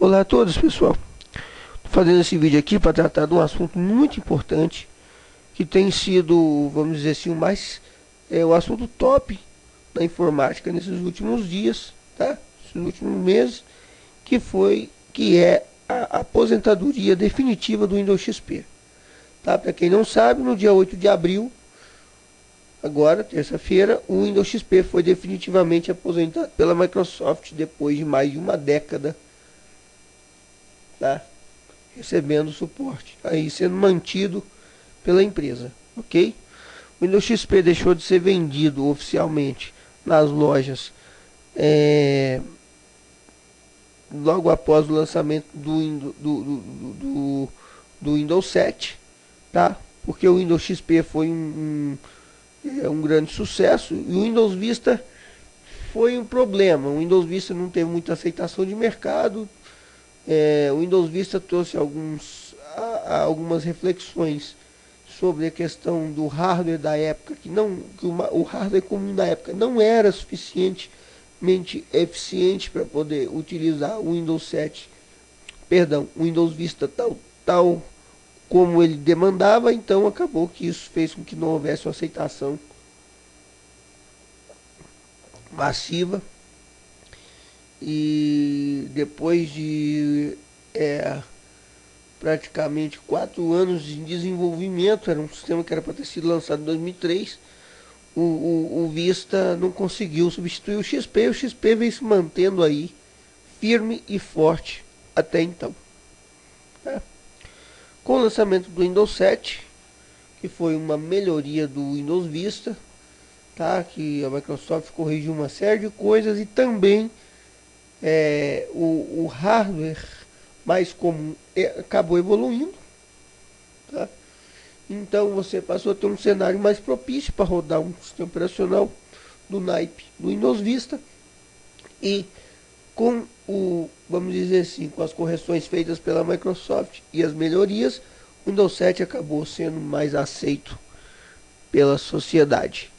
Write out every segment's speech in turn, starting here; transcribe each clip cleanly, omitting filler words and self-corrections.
Olá a todos, pessoal. Tô fazendo esse vídeo aqui para tratar de um assunto muito importante que tem sido, vamos dizer assim, o assunto top da informática nesses últimos dias, tá? Esses últimos meses, que é a aposentadoria definitiva do Windows XP. Tá? Para quem não sabe, no dia 8 de abril, agora, terça-feira, o Windows XP foi definitivamente aposentado pela Microsoft depois de mais de uma década, tá? Recebendo suporte, aí sendo mantido pela empresa, ok? O Windows XP deixou de ser vendido oficialmente nas lojas logo após o lançamento do Windows 7, tá? Porque o Windows XP foi um grande sucesso e o Windows Vista foi um problema. O Windows Vista não teve muita aceitação de mercado. O Windows Vista trouxe algumas reflexões sobre a questão do hardware da época, o hardware comum da época não era suficientemente eficiente para poder utilizar o Windows 7, o Windows Vista tal como ele demandava. Então acabou que isso fez com que não houvesse uma aceitação massiva. E depois de praticamente 4 anos de desenvolvimento, era um sistema que era para ter sido lançado em 2003, o Vista não conseguiu substituir o XP, e o XP vem se mantendo aí firme e forte até então. Com o lançamento do Windows 7, que foi uma melhoria do Windows Vista, tá? Que a Microsoft corrigiu uma série de coisas e também o hardware mais comum acabou evoluindo, tá? Então você passou a ter um cenário mais propício para rodar um sistema operacional do naipe do Windows Vista, e com vamos dizer assim, com as correções feitas pela Microsoft e as melhorias, o Windows 7 acabou sendo mais aceito pela sociedade,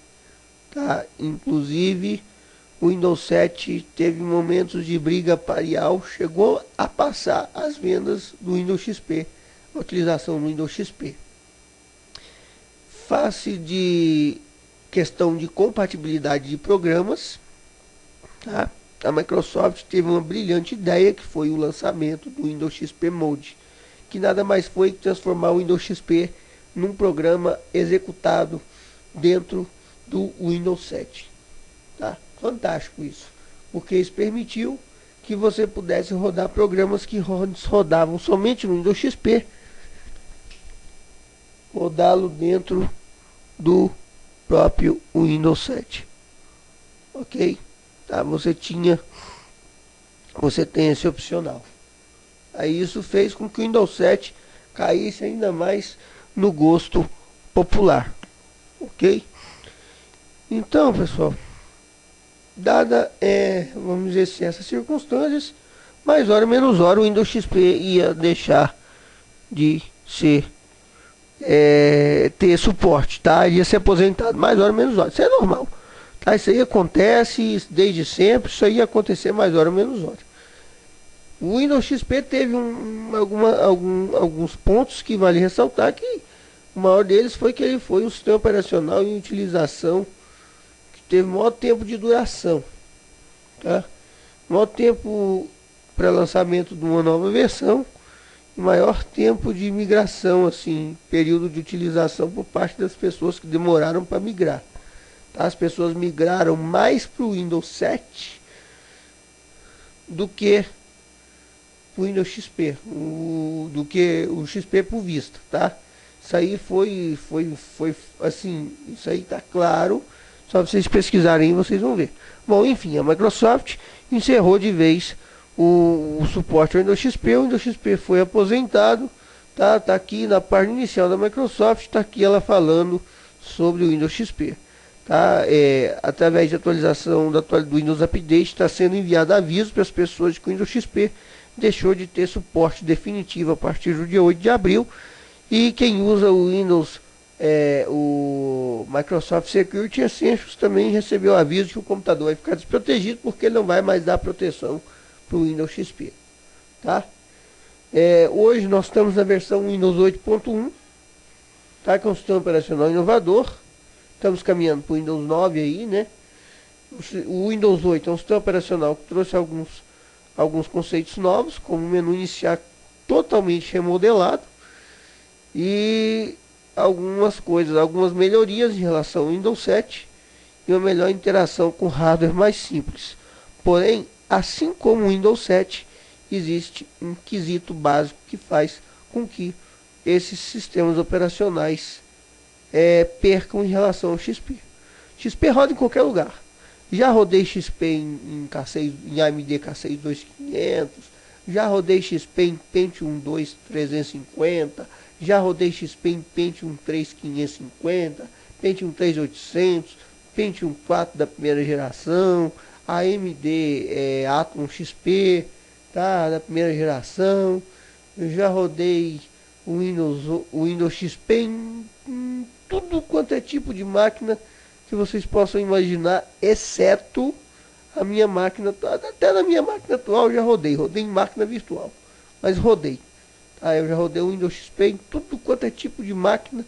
tá? Inclusive o Windows 7 teve momentos de briga parial, chegou a passar as vendas do Windows XP, a utilização do Windows XP. Face de questão de compatibilidade de programas, tá? A Microsoft teve uma brilhante ideia, que foi o lançamento do Windows XP Mode, que nada mais foi que transformar o Windows XP num programa executado dentro do Windows 7, tá? Fantástico isso, porque isso permitiu que você pudesse rodar programas que rodavam somente no Windows XP, rodá-lo dentro do próprio Windows 7, ok? Tá? Você tem esse opcional. Aí isso fez com que o Windows 7 caísse ainda mais no gosto popular, ok? Então, pessoal, vamos dizer assim, essas circunstâncias, mais hora menos hora o Windows XP ia deixar de ter suporte, tá? Ia ser aposentado, mais hora menos hora. Isso é normal, tá? Isso aí acontece desde sempre, isso aí ia acontecer mais hora menos hora. O Windows XP teve alguns pontos que vale ressaltar, que o maior deles foi que ele foi um sistema operacional em utilização que teve maior tempo de duração, tá? Maior tempo para lançamento de uma nova versão, maior tempo de migração, assim, período de utilização por parte das pessoas que demoraram para migrar, tá? As pessoas migraram mais para o Windows 7 do que o Windows XP, do que o XP por Vista, tá? Isso aí foi assim, isso aí tá claro, só vocês pesquisarem vocês vão ver. Bom, enfim, a Microsoft encerrou de vez o suporte ao Windows XP. O Windows XP foi aposentado, tá? Tá aqui na página inicial da Microsoft, tá aqui ela falando sobre o Windows XP, tá? Através de atualização do Windows Update, está sendo enviado aviso para as pessoas de que o Windows XP deixou de ter suporte definitivo a partir do dia 8 de abril, e quem usa o Windows, o Microsoft Security Essentials, também recebeu aviso que o computador vai ficar desprotegido, porque ele não vai mais dar proteção para o Windows XP, tá? Hoje nós estamos na versão Windows 8.1, tá? Que é um sistema operacional inovador. Estamos caminhando para o Windows 9 aí, né? O Windows 8 é um sistema operacional que trouxe alguns conceitos novos, como o menu iniciar totalmente remodelado e algumas melhorias em relação ao Windows 7 e uma melhor interação com hardware mais simples. Porém, assim como o Windows 7, existe um quesito básico que faz com que esses sistemas operacionais percam em relação ao XP. XP roda em qualquer lugar. Já rodei XP em AMD K6 2500, já rodei XP em Pentium 2 350, já rodei XP em Pentium 3 550, Pentium 3 800, Pentium 4 da primeira geração, AMD Atom XP, tá, da primeira geração. Eu já rodei o Windows XP em tudo quanto é tipo de máquina que vocês possam imaginar, exceto a minha máquina. Até na minha máquina atual eu já rodei em máquina virtual, mas rodei. Eu já rodei o Windows XP em tudo quanto é tipo de máquina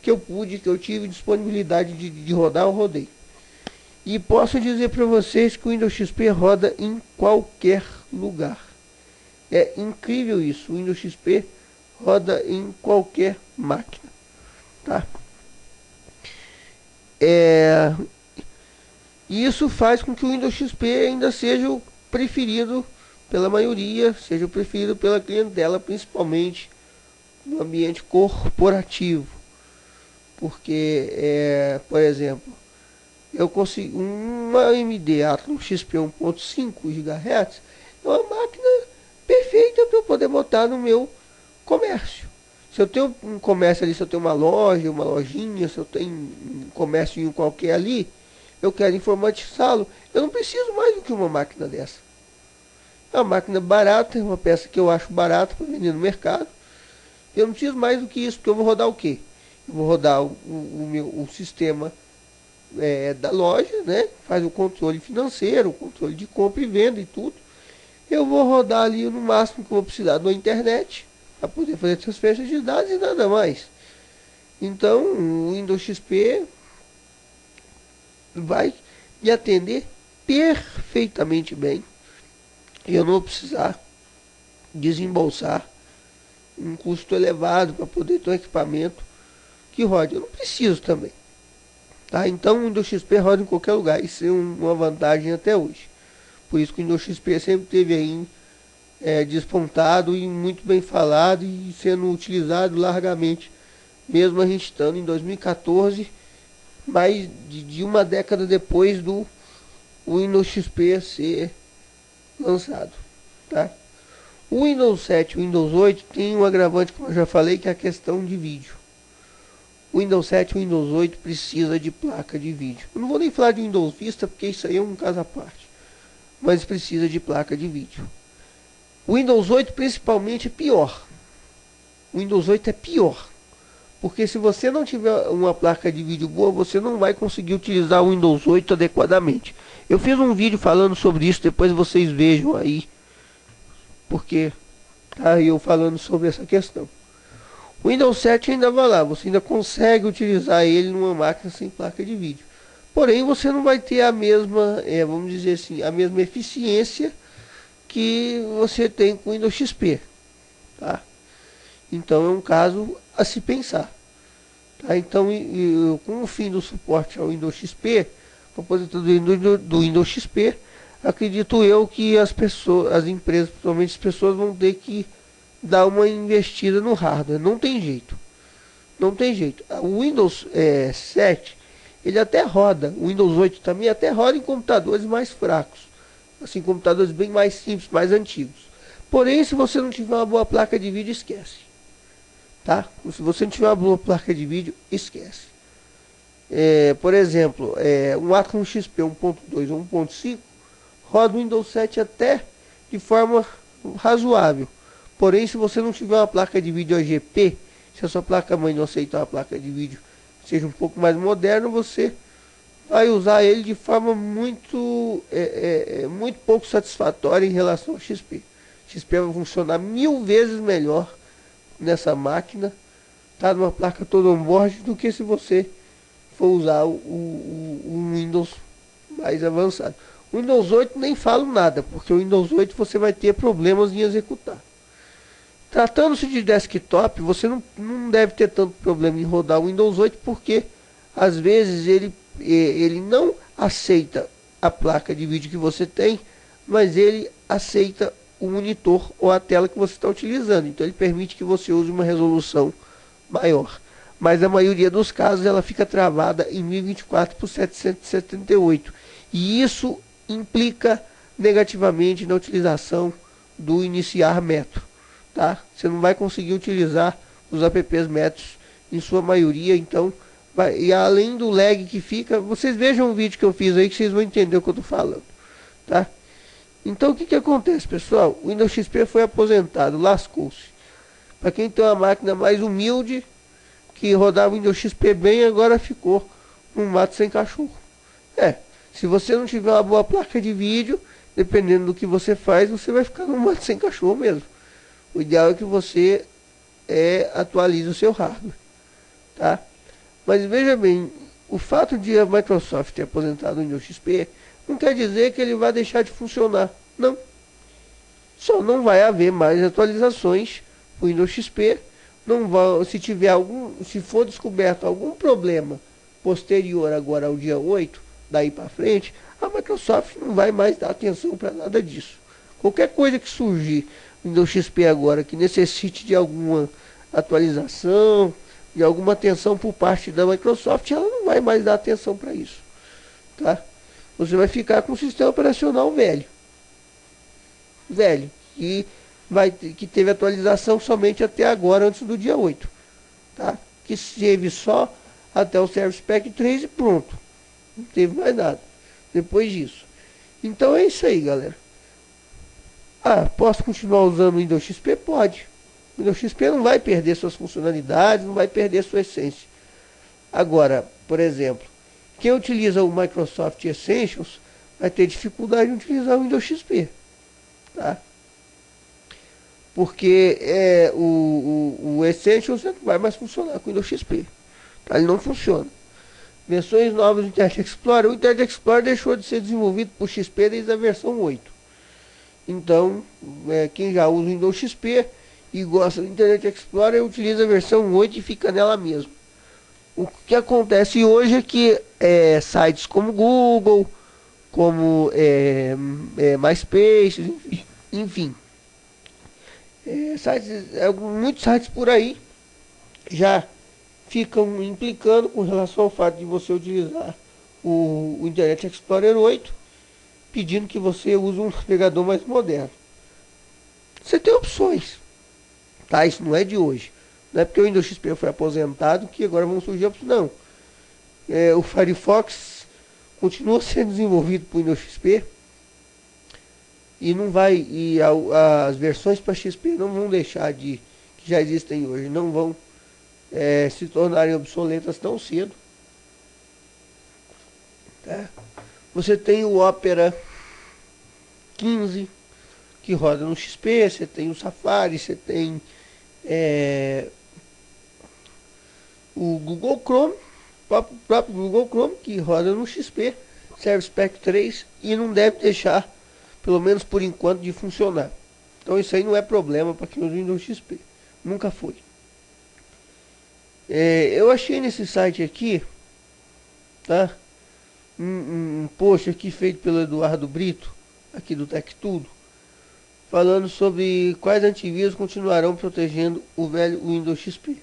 que eu tive disponibilidade de rodar, eu rodei. E posso dizer para vocês que o Windows XP roda em qualquer lugar. É incrível isso, o Windows XP roda em qualquer máquina, tá? E isso faz com que o Windows XP ainda seja o preferido pela maioria, seja o preferido pela clientela, principalmente no ambiente corporativo. Porque, por exemplo, eu consigo uma AMD Atom XP 1.5 GHz, é uma máquina perfeita para eu poder botar no meu comércio. Se eu tenho um comércio ali, se eu tenho uma loja, uma lojinha, se eu tenho um comércio qualquer ali, eu quero informatizá-lo, eu não preciso mais do que uma máquina dessa. É uma máquina barata, é uma peça que eu acho barata para vender no mercado. Eu não preciso mais do que isso, porque eu vou rodar o quê? Eu vou rodar o sistema da loja, né? Faz o controle financeiro, o controle de compra e venda e tudo. Eu vou rodar ali no máximo que eu vou precisar da internet para poder fazer transferência de dados e nada mais. Então, o Windows XP vai me atender perfeitamente bem. Eu não vou precisar desembolsar um custo elevado para poder ter um equipamento que rode. Eu não preciso também. Tá? Então, o Windows XP roda em qualquer lugar. Isso é uma vantagem até hoje. Por isso que o Windows XP sempre teve aí despontado e muito bem falado e sendo utilizado largamente, mesmo a gente estando em 2014, mais de uma década depois do Windows XP ser lançado, tá? O Windows 7 e o Windows 8 tem um agravante, como eu já falei, que é a questão de vídeo. O Windows 7 e o Windows 8 precisa de placa de vídeo. Eu não vou nem falar de Windows Vista, porque isso aí é um caso à parte, mas precisa de placa de vídeo. O Windows 8 principalmente é pior. O Windows 8 é pior, porque se você não tiver uma placa de vídeo boa, você não vai conseguir utilizar o Windows 8 adequadamente. Eu fiz um vídeo falando sobre isso, depois vocês vejam aí, porque tá eu falando sobre essa questão. O Windows 7 ainda vai lá, você ainda consegue utilizar ele numa máquina sem placa de vídeo. Porém, você não vai ter a mesma, vamos dizer assim, a mesma eficiência que você tem com o Windows XP, tá? Então é um caso a se pensar, tá? Então, com o fim do suporte ao Windows XP, com a aposentadoria do Windows XP, acredito eu que as empresas, principalmente as pessoas, vão ter que dar uma investida no hardware. Não tem jeito. Não tem jeito. O Windows 7, ele até roda, o Windows 8 também até roda em computadores mais fracos. Assim, computadores bem mais simples, mais antigos. Porém, se você não tiver uma boa placa de vídeo, esquece. Tá? Se você não tiver uma boa placa de vídeo, esquece. Por exemplo, um Atom XP 1.2 ou 1.5 roda o Windows 7 até de forma razoável. Porém, se você não tiver uma placa de vídeo AGP, se a sua placa-mãe não aceitar uma placa de vídeo que seja um pouco mais moderna, você vai usar ele de forma muito pouco satisfatória em relação ao XP. XP vai funcionar 1000 vezes melhor nessa máquina, tá? Numa placa toda on-board, do que se você for usar o Windows mais avançado. O Windows 8 nem falo nada, porque o Windows 8 você vai ter problemas em executar. Tratando-se de desktop, você não deve ter tanto problema em rodar o Windows 8, porque às vezes ele não aceita a placa de vídeo que você tem, mas ele aceita o monitor ou a tela que você está utilizando. Então ele permite que você use uma resolução maior. Mas a maioria dos casos ela fica travada em 1024 por 778. E isso implica negativamente na utilização do iniciar metro. Tá? Você não vai conseguir utilizar os apps metros em sua maioria, então e além do lag que fica, vocês vejam o vídeo que eu fiz aí que vocês vão entender o que eu estou falando, tá? Então o que acontece, pessoal? O Windows XP foi aposentado, lascou-se. Para quem tem uma máquina mais humilde, que rodava o Windows XP bem, agora ficou um mato sem cachorro. Se você não tiver uma boa placa de vídeo, dependendo do que você faz, você vai ficar num mato sem cachorro mesmo. O ideal é que você atualize o seu hardware, tá? Mas veja bem, o fato de a Microsoft ter aposentado o Windows XP não quer dizer que ele vai deixar de funcionar. Não. Só não vai haver mais atualizações para o Windows XP. Não vai, se for descoberto algum problema posterior agora ao dia 8, daí para frente, a Microsoft não vai mais dar atenção para nada disso. Qualquer coisa que surgir no Windows XP agora que necessite de alguma atualização, de alguma atenção por parte da Microsoft, ela não vai mais dar atenção para isso, tá? Você vai ficar com o sistema operacional velho, que teve atualização somente até agora, antes do dia 8, tá? Que teve só até o Service Pack 3 e pronto, não teve mais nada depois disso. Então é isso aí, galera. Posso continuar usando o Windows XP? Pode. O Windows XP não vai perder suas funcionalidades, não vai perder sua essência. Agora, por exemplo, quem utiliza o Microsoft Essentials vai ter dificuldade em utilizar o Windows XP, tá? Porque o Essentials não vai mais funcionar com o Windows XP, tá? Ele não funciona. Versões novas do Internet Explorer. O Internet Explorer deixou de ser desenvolvido por XP desde a versão 8. Então, quem já usa o Windows XP e gosta do Internet Explorer, utiliza a versão 8 e fica nela mesmo. O que acontece hoje é que sites como Google, como MySpace, enfim, muitos sites por aí já ficam implicando com relação ao fato de você utilizar o Internet Explorer 8, pedindo que você use um navegador mais moderno. Você tem opções, tá? Isso não é de hoje. Não é porque o Windows XP foi aposentado que agora vão surgir opções. Não. O Firefox continua sendo desenvolvido por Windows XP e não vai, as versões para XP não vão deixar que já existem hoje, não vão se tornarem obsoletas tão cedo, tá? Você tem o Opera 15 que roda no XP, você tem o Safari, você tem o Google Chrome, o próprio Google Chrome que roda no XP, Service Pack 3, e não deve deixar, pelo menos por enquanto, de funcionar. Então isso aí não é problema para quem usa o Windows XP, nunca foi. Eu achei nesse site aqui, tá? Um post aqui feito pelo Eduardo Brito, aqui do Tech Tudo, falando sobre quais antivírus continuarão protegendo o velho Windows XP.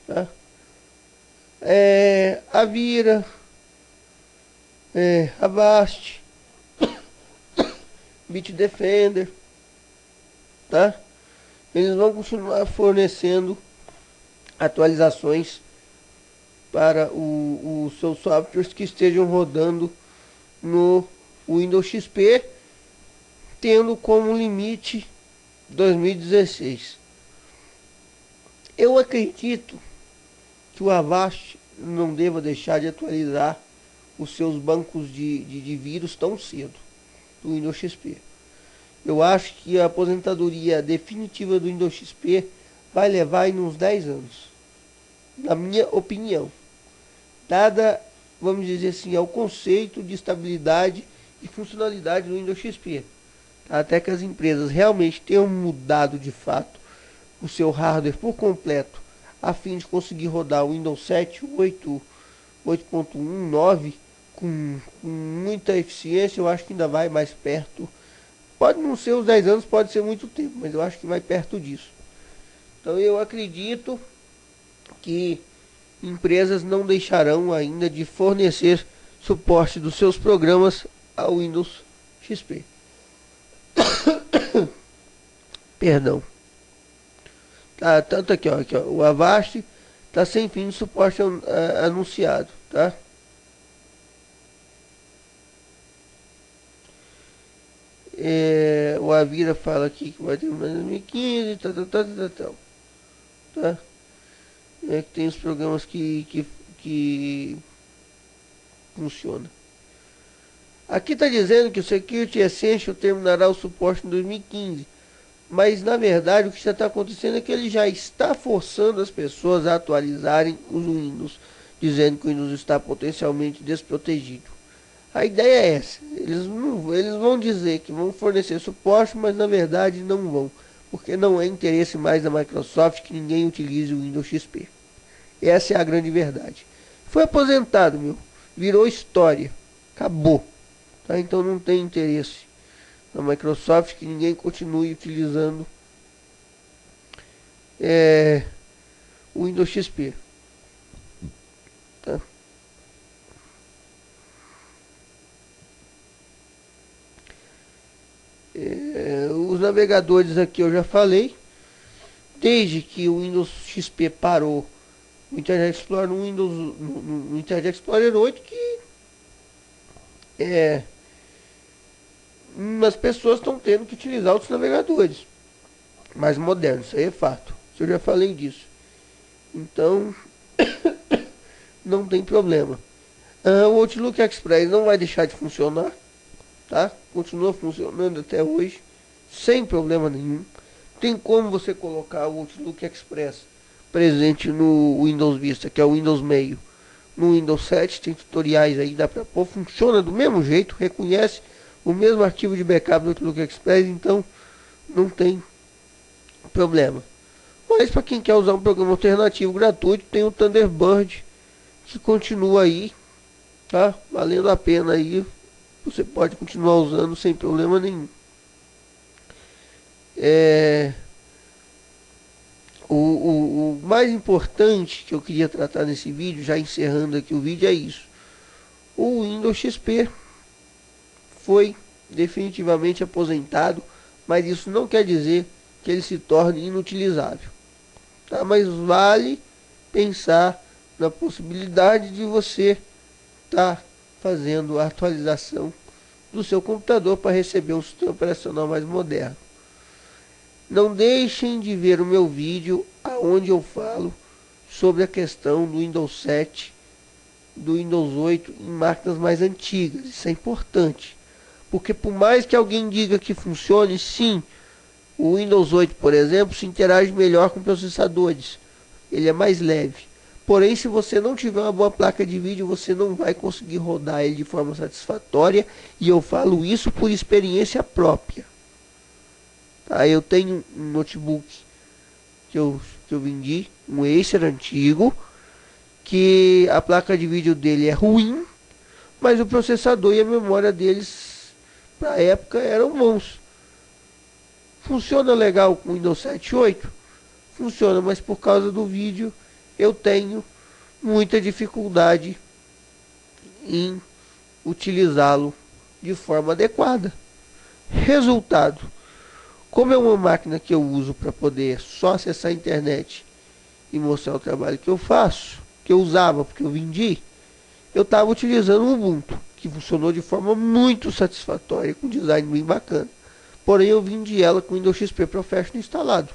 Tá? Avira, Avast, Bitdefender, tá? Eles vão continuar fornecendo atualizações para os seus softwares que estejam rodando no Windows XP, tendo como limite 2016. Eu acredito que o Avast não deva deixar de atualizar os seus bancos de vírus tão cedo do Windows XP. Eu acho que a aposentadoria definitiva do Windows XP vai levar aí uns 10 anos. Na minha opinião. Dada, vamos dizer assim, ao conceito de estabilidade e funcionalidade do Windows XP. Até que as empresas realmente tenham mudado de fato o seu hardware por completo, a fim de conseguir rodar o Windows 7, 8, 8.1, 9 com muita eficiência. Eu acho que ainda vai mais perto. Pode não ser os 10 anos, pode ser muito tempo, mas eu acho que vai perto disso. Então eu acredito que empresas não deixarão ainda de fornecer suporte dos seus programas ao Windows XP. Perdão. Tá, tanto aqui, ó, o Avast está sem fim de suporte anunciado, tá? O Avira fala aqui que vai terminar em 2015, tá? Que tem os programas que funciona. Aqui está dizendo que o Security Essential terminará o suporte em 2015. Mas na verdade o que está acontecendo é que ele já está forçando as pessoas a atualizarem os Windows, dizendo que o Windows está potencialmente desprotegido. A ideia é essa. Eles vão dizer que vão fornecer suporte, mas na verdade não vão, porque não é interesse mais da Microsoft que ninguém utilize o Windows XP. Essa é a grande verdade. Foi aposentado, virou história, acabou, tá? Então não tem interesse da Microsoft que ninguém continue utilizando o Windows XP, tá? Os navegadores aqui eu já falei. Desde que o Windows XP parou o Internet Explorer no Internet Explorer 8, que as pessoas estão tendo que utilizar outros navegadores mais modernos. Isso aí é fato. Eu já falei disso. Então não tem problema. O Outlook Express não vai deixar de funcionar, tá? Continua funcionando até hoje sem problema nenhum. Tem como você colocar o Outlook Express presente no Windows Vista, que é o Windows meio, no Windows 7. Tem tutoriais aí, dá pra pôr, funciona do mesmo jeito, reconhece o mesmo arquivo de backup do Outlook Express, então não tem problema. Mas para quem quer usar um programa alternativo gratuito, tem o Thunderbird, que continua aí, tá? Valendo a pena aí. Você pode continuar usando sem problema nenhum. O mais importante que eu queria tratar nesse vídeo, já encerrando aqui o vídeo, é isso. O Windows XP foi definitivamente aposentado, mas isso não quer dizer que ele se torne inutilizável, tá? Mas vale pensar na possibilidade de você estar fazendo a atualização do seu computador para receber um sistema operacional mais moderno. Não deixem de ver o meu vídeo onde eu falo sobre a questão do Windows 7, do Windows 8 em máquinas mais antigas. Isso é importante, porque por mais que alguém diga que funcione, sim, o Windows 8, por exemplo, se interage melhor com processadores. Ele é mais leve. Porém, se você não tiver uma boa placa de vídeo, você não vai conseguir rodar ele de forma satisfatória. E eu falo isso por experiência própria. Tá? Eu tenho um notebook que eu vendi, um Acer antigo, que a placa de vídeo dele é ruim, mas o processador e a memória deles, para a época, eram bons. Funciona legal com o Windows 7 e 8? Funciona, mas por causa do vídeo eu tenho muita dificuldade em utilizá-lo de forma adequada. Resultado: como é uma máquina que eu uso para poder só acessar a internet e mostrar o trabalho que eu faço, que eu usava porque eu vendi, eu estava utilizando o Ubuntu, que funcionou de forma muito satisfatória, com design bem bacana. Porém, eu vendi ela com o Windows XP Professional instalado,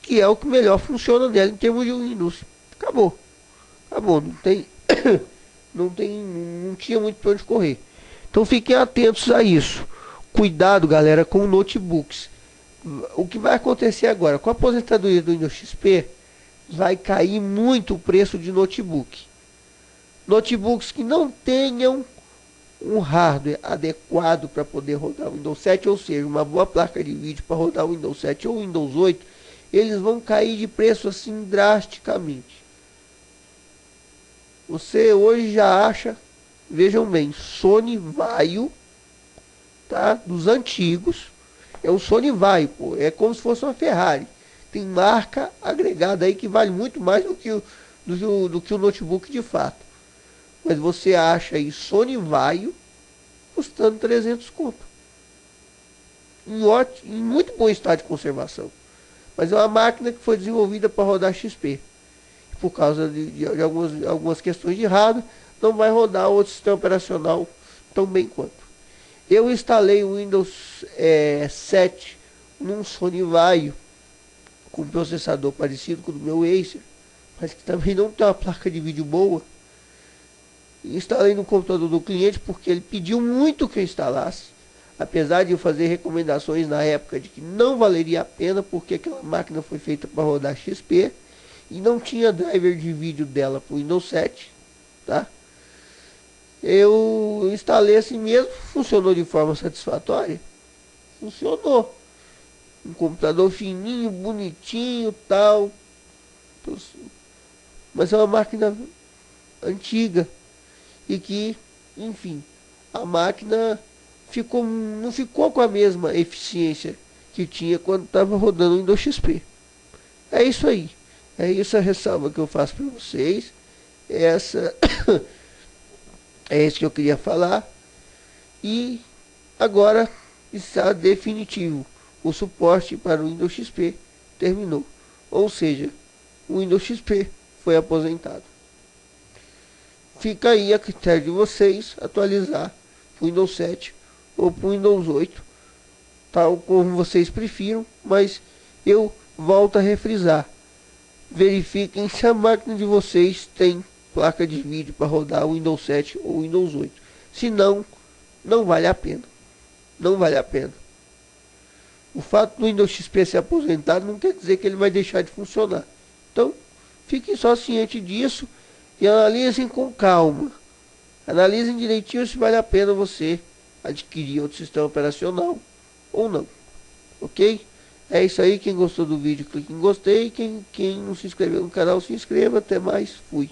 que é o que melhor funciona nela em termos de Windows. Acabou, não tinha muito para onde correr. Então fiquem atentos a isso. cuidado, galera, com notebooks. O que vai acontecer agora? Com a aposentadoria do Windows XP, vai cair muito o preço de notebook. Notebooks que não tenham um hardware adequado para poder rodar o Windows 7, ou seja, uma boa placa de vídeo para rodar o Windows 7 ou o Windows 8, eles vão cair de preço assim drasticamente. Você hoje já acha, vejam bem, Sony Vaio, tá? Dos antigos, é um Sony Vaio, pô, é como se fosse uma Ferrari. Tem marca agregada aí que vale muito mais do que o notebook de fato. Mas você acha aí Sony Vaio custando 300 conto. Em muito bom estado de conservação. Mas é uma máquina que foi desenvolvida para rodar XP. Por causa de algumas questões de hardware, não vai rodar outro sistema operacional tão bem quanto. Eu instalei o Windows 7 num Sony Vaio, com um processador parecido com o do meu Acer, mas que também não tem uma placa de vídeo boa. Instalei no computador do cliente porque ele pediu muito que eu instalasse, apesar de eu fazer recomendações na época de que não valeria a pena porque aquela máquina foi feita para rodar XP e não tinha driver de vídeo dela para o Windows 7, tá? Eu instalei assim mesmo, funcionou de forma satisfatória, funcionou. Um computador fininho, bonitinho, tal, mas é uma máquina antiga. E que, enfim, a máquina não ficou com a mesma eficiência que tinha quando estava rodando o Windows XP. É isso aí. É isso a ressalva que eu faço para vocês. Essa é isso que eu queria falar. E agora está definitivo. O suporte para o Windows XP terminou. Ou seja, o Windows XP foi aposentado. Fica aí a critério de vocês atualizar para o Windows 7 ou para o Windows 8, tal como vocês prefiram, mas eu volto a refrisar. Verifiquem se a máquina de vocês tem placa de vídeo para rodar o Windows 7 ou o Windows 8. Se não, não vale a pena. Não vale a pena. O fato do Windows XP ser aposentado não quer dizer que ele vai deixar de funcionar. Então, fiquem só cientes disso. E analisem com calma. Analisem direitinho se vale a pena você adquirir outro sistema operacional ou não. Ok? É isso aí. Quem gostou do vídeo, clique em gostei. Quem não se inscreveu no canal, se inscreva. Até mais. Fui.